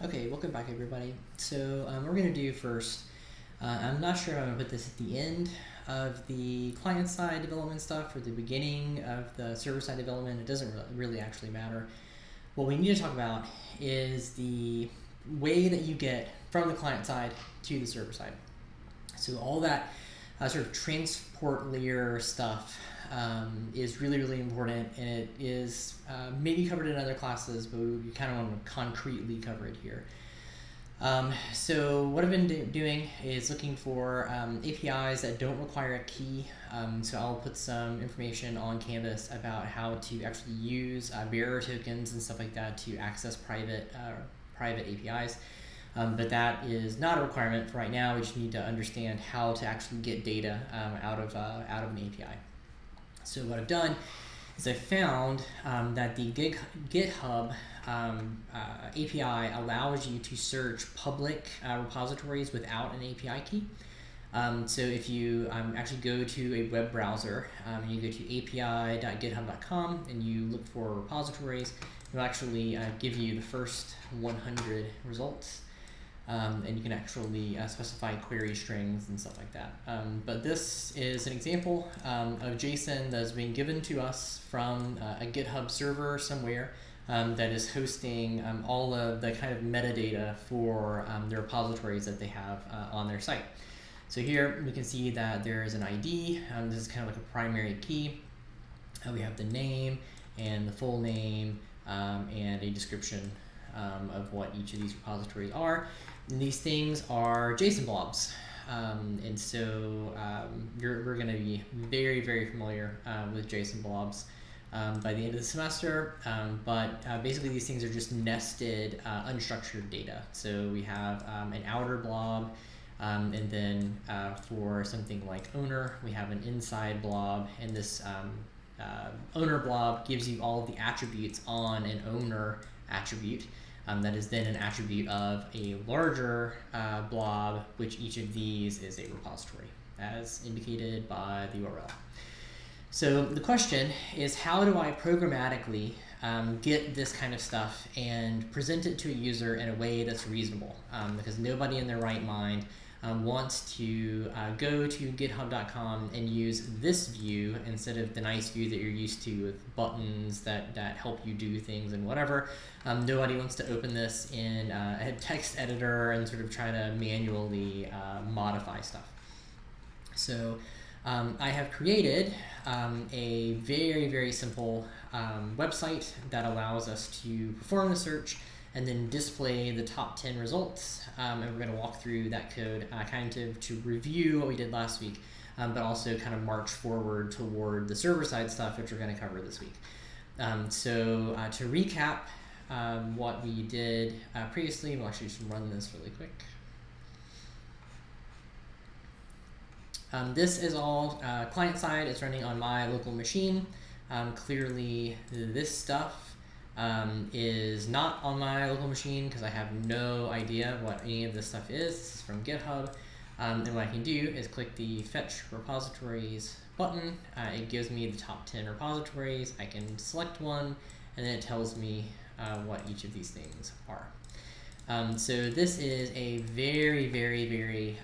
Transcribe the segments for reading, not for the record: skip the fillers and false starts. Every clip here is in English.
Okay, welcome back everybody. So what we're going to do first, I'm not sure if I'm going to put this at the end of the client-side development stuff or the beginning of the server-side development. It doesn't really actually matter. What we need to talk about is the way that you get from the client side to the server side. So all that sort of transport layer stuff is really important, and it is maybe covered in other classes, but we kind of want to concretely cover it here. So what I've been doing is looking for APIs that don't require a key. So I'll put some information on Canvas about how to actually use bearer tokens and stuff like that to access private APIs. But that is not a requirement for right now. We just need to understand how to actually get data out of an API. So what I've done is I found that the GitHub API allows you to search public repositories without an API key. So if you actually go to a web browser, you go to api.github.com and you look for repositories, it'll actually give you the first 100 results. And you can actually specify query strings and stuff like that. But this is an example of JSON that's being given to us from a GitHub server somewhere that is hosting all of the kind of metadata for the repositories that they have on their site. So here we can see that there is an ID. This is kind of like a primary key. We have the name and the full name and a description of what each of these repositories are. And these things are JSON blobs. And so we're going to be very familiar with JSON blobs by the end of the semester. But basically these things are just nested unstructured data. So we have an outer blob, and then for something like owner, we have an inside blob, and this owner blob gives you all of the attributes on an owner attribute. That is then an attribute of a larger blob, which each of these is a repository, as indicated by the URL. So the question is, how do I programmatically get this kind of stuff and present it to a user in a way that's reasonable? Because nobody in their right mind wants to go to github.com and use this view instead of the nice view that you're used to with buttons that help you do things and whatever. Nobody wants to open this in a text editor and sort of try to manually modify stuff. So I have created a very simple website that allows us to perform the search and then display the top 10 results. And we're going to walk through that code kind of to review what we did last week, but also kind of march forward toward the server-side stuff, which we're going to cover this week. So to recap what we did previously, we'll actually just run this really quick. This is all client-side. It's running on my local machine. Clearly, this stuff is not on my local machine because I have no idea what any of this stuff is. This is from GitHub. And what I can do is click the Fetch Repositories button. It gives me the top 10 repositories. I can select one, and then it tells me what each of these things are. So this is a very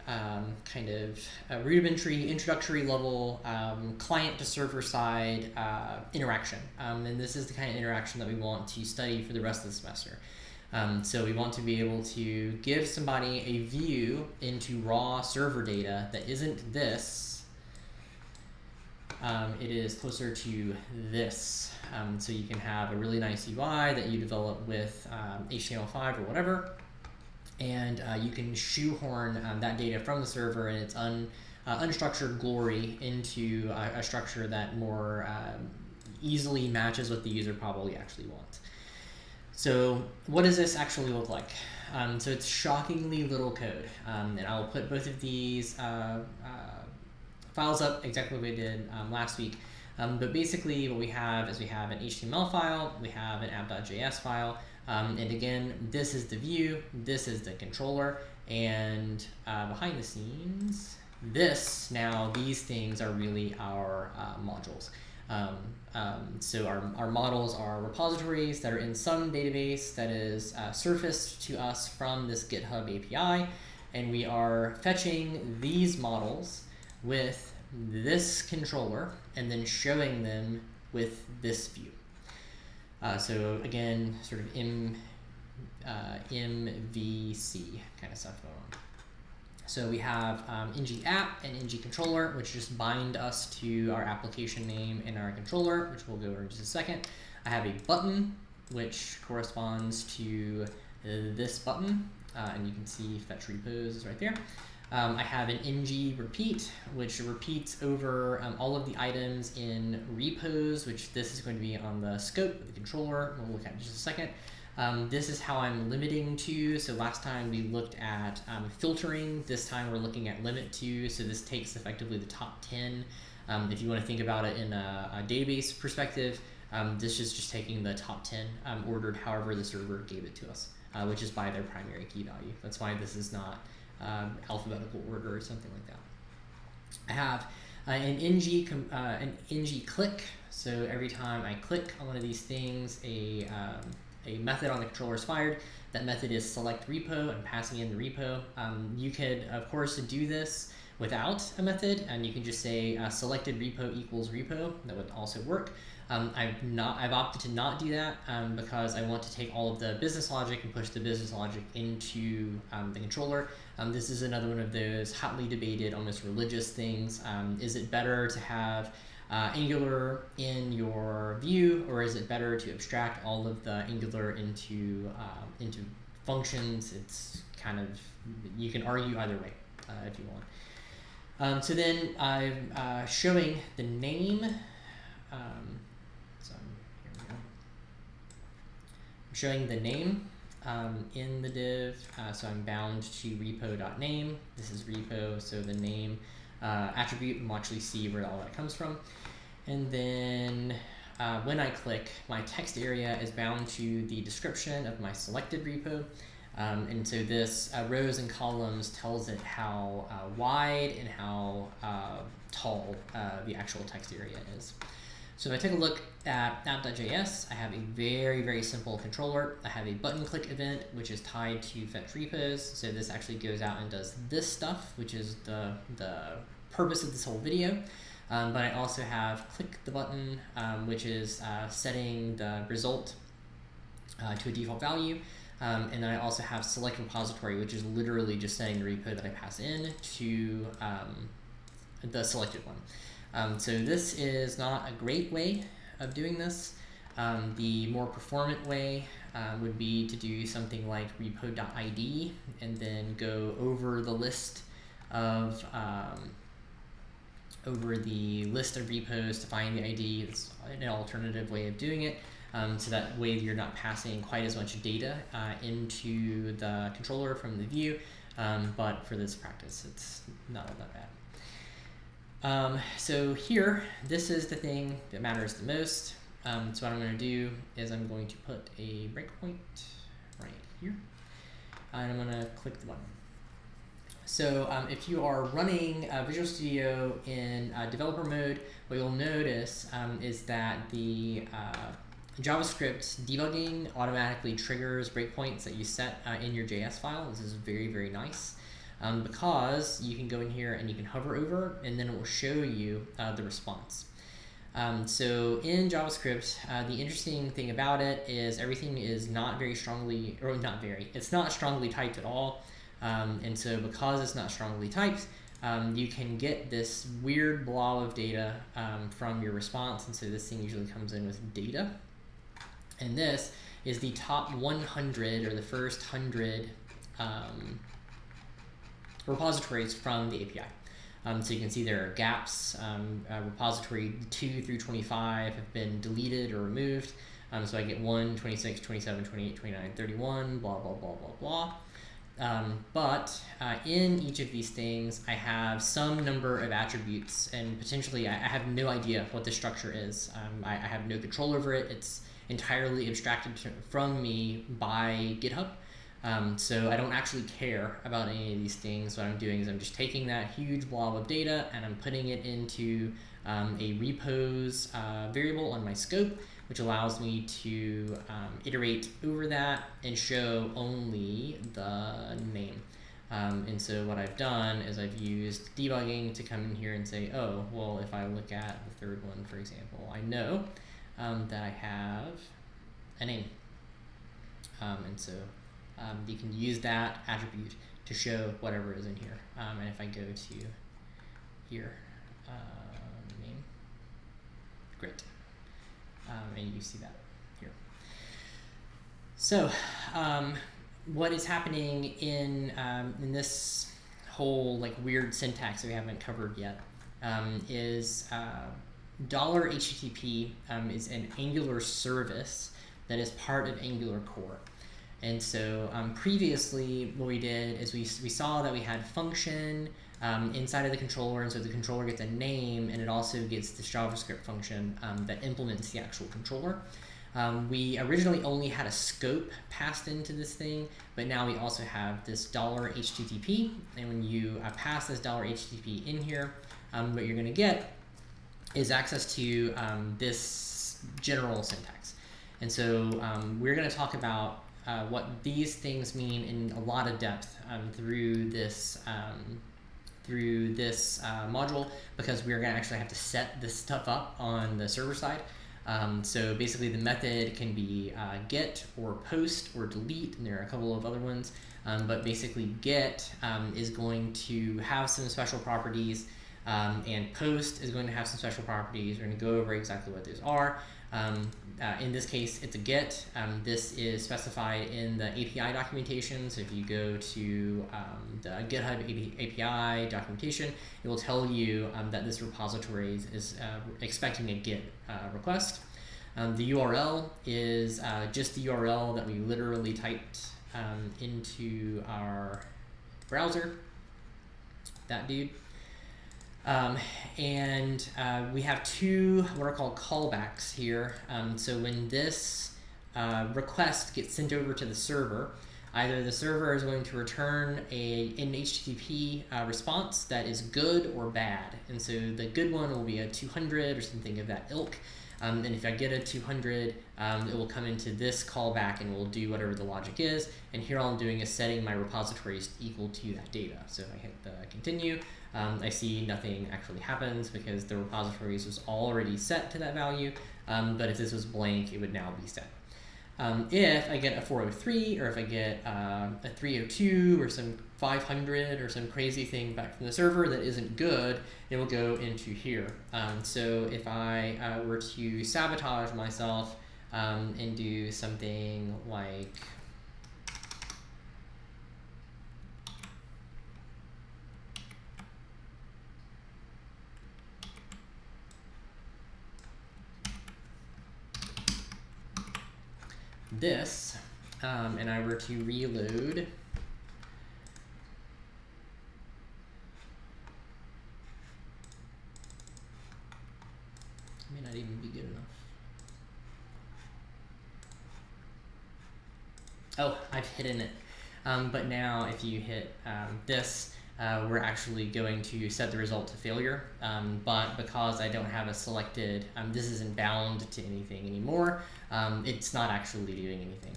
kind of rudimentary, introductory level client to server side interaction. And this is the kind of interaction that we want to study for the rest of the semester. So we want to be able to give somebody a view into raw server data that isn't this. It is closer to this. So you can have a really nice UI that you develop with HTML5 or whatever, and you can shoehorn that data from the server and its unstructured glory into a structure that more easily matches what the user probably actually wants. So what does this actually look like? So it's shockingly little code, and I'll put both of these files up exactly what we did last week. But basically what we have is we have an HTML file, we have an app.js file, and again, this is the view, this is the controller, and behind the scenes, these things are really our modules. So our models are repositories that are in some database that is surfaced to us from this GitHub API, and we are fetching these models with this controller and then showing them with this view. So again, sort of MVC kind of stuff going on. So we have ng app and ng controller, which just bind us to our application name and our controller, which we'll go over in just a second. I have a button, which corresponds to this button, and you can see fetch repos is right there. I have an ng repeat, which repeats over all of the items in repos, which this is going to be on the scope of the controller. We'll look at in just a second. This is how I'm limiting to. So last time we looked at filtering. This time we're looking at limit to. So this takes effectively the top 10. If you want to think about it in a database perspective, this is just taking the top 10 ordered however the server gave it to us, which is by their primary key value. That's why this is not alphabetical order or something like that. I have an ng click. So every time I click on one of these things, a method on the controller is fired. That method is select repo and passing in the repo. You could, of course, do this without a method, and you can just say selected repo equals repo. That would also work. I've opted to not do that because I want to take all of the business logic and push the business logic into the controller. This is another one of those hotly debated, almost religious things. Is it better to have Angular in your view, or is it better to abstract all of the Angular into functions? It's kind of, you can argue either way if you want. So then I'm showing the name. Here we go. I'm showing the name in the div. So I'm bound to repo.name. This is repo, so the name attribute, and we'll actually see where all that comes from. And then when I click, my text area is bound to the description of my selected repo. And so this rows and columns tells it how wide and how tall the actual text area is. So if I take a look at app.js, I have a very, very simple controller. I have a button click event, which is tied to fetch repos. So this actually goes out and does this stuff, which is the purpose of this whole video. But I also have click the button, which is setting the result to a default value. And then I also have select repository, which is literally just setting the repo that I pass in to the selected one. So this is not a great way of doing this. The more performant way would be to do something like repo.id and then go over the list of repos to find the ID. It's an alternative way of doing it. So that way you're not passing quite as much data into the controller from the view, but for this practice, it's not all that bad. So here, this is the thing that matters the most. So what I'm going to do is I'm going to put a breakpoint right here, and I'm going to click the button. So if you are running Visual Studio in developer mode, what you'll notice is that the JavaScript debugging automatically triggers breakpoints that you set in your JS file. This is very, very nice because you can go in here and you can hover over, and then it will show you the response. So in JavaScript, the interesting thing about it is everything is not very strongly, or not very, it's not strongly typed at all. And so because it's not strongly typed, you can get this weird blob of data from your response. And so this thing usually comes in with data. And this is the top 100 or the first 100 repositories from the API. So you can see there are gaps. Repository 2 through 25 have been deleted or removed. So I get 1, 26, 27, 28, 29, 31, blah, blah, blah, blah, blah. But in each of these things, I have some number of attributes, and potentially I have no idea what the structure is. I have no control over it. It's entirely abstracted from me by GitHub. So I don't actually care about any of these things. What I'm doing is I'm just taking that huge blob of data and I'm putting it into a repos variable on my scope, which allows me to iterate over that and show only the name. And so what I've done is I've used debugging to come in here and say, oh, well, if I look at the third one, for example, I know that I have a name. And so you can use that attribute to show whatever is in here. And if I go to here, name, great. And you see that here. So what is happening in this whole like weird syntax that we haven't covered yet is $HTTP is an Angular service that is part of Angular core. And so previously what we did is we saw that we had function inside of the controller, and so the controller gets a name and it also gets this JavaScript function that implements the actual controller. We originally only had a scope passed into this thing, but now we also have this $HTTP, and when you pass this $HTTP in here, what you're going to get is access to this general syntax. And so we're going to talk about what these things mean in a lot of depth through this module, because we're going to actually have to set this stuff up on the server side. So basically the method can be get or post or delete, and there are a couple of other ones, but basically get is going to have some special properties, and post is going to have some special properties. We're going to go over exactly what those are. In this case, it's a get. This is specified in the API documentation. So if you go to the GitHub API documentation, it will tell you that this repository is expecting a get request. The URL is just the URL that we literally typed into our browser, that dude. And we have two what are called callbacks here. So when this request gets sent over to the server, either the server is going to return an HTTP response that is good or bad. And so the good one will be a 200 or something of that ilk. And if I get a 200, it will come into this callback and will do whatever the logic is. And here all I'm doing is setting my repositories equal to that data. So if I hit the continue, I see nothing actually happens because the repositories was already set to that value. But if this was blank, it would now be set. If I get a 403 or if I get a 302 or some 500 or some crazy thing back from the server that isn't good, it will go into here. So if I were to sabotage myself and do something like this, and I were to reload, it may not even be good enough. Oh, I've hidden it. But now if you hit this, we're actually going to set the result to failure. But because I don't have a selected, this isn't bound to anything anymore, it's not actually doing anything.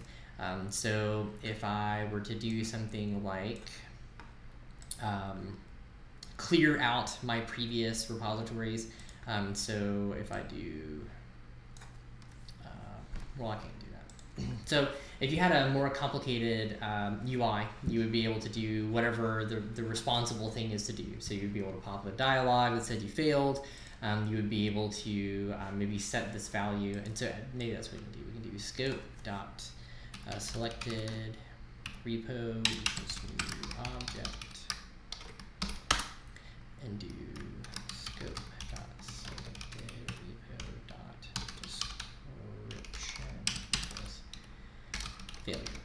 So if I were to do something like clear out my previous repositories, so if I do, well, I can't do that. So if you had a more complicated UI, you would be able to do whatever the responsible thing is to do. So you'd be able to pop a dialog that said you failed. You would be able to maybe set this value, and so maybe that's what we can do. We can do scope dot selected repo equals new object, and do scope dot selected repo dot description equals failure.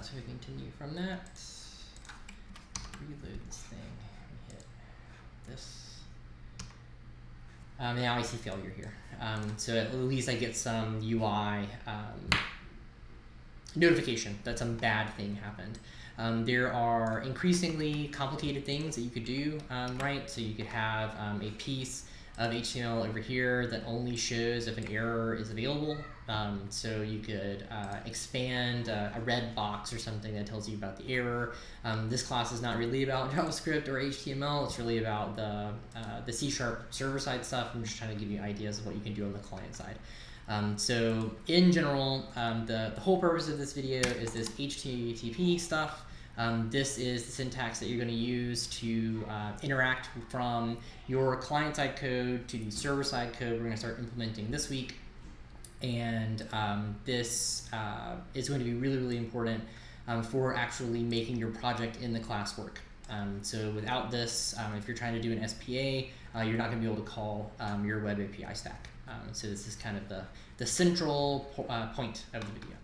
So we continue from that. Reload this thing. We hit this. Now I see failure here. So at least I get some UI notification that some bad thing happened. There are increasingly complicated things that you could do, right? So you could have a piece of HTML over here that only shows if an error is available. So you could expand a red box or something that tells you about the error. This class is not really about JavaScript or HTML. It's really about the C# server-side stuff. I'm just trying to give you ideas of what you can do on the client side. So in general, the whole purpose of this video is this HTTP stuff. This is the syntax that you're going to use to interact from your client-side code to the server-side code we're going to start implementing this week. And this is going to be really, really important for actually making your project in the class work. So without this, if you're trying to do an SPA, you're not going to be able to call your web API stack. So this is kind of the central point of the video.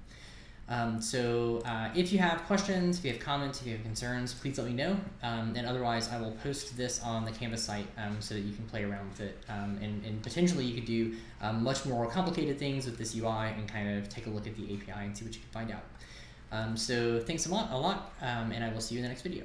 So if you have questions, if you have comments, if you have concerns, please let me know. And otherwise, I will post this on the Canvas site so that you can play around with it. And potentially you could do much more complicated things with this UI and kind of take a look at the API and see what you can find out. So thanks a lot, and I will see you in the next video.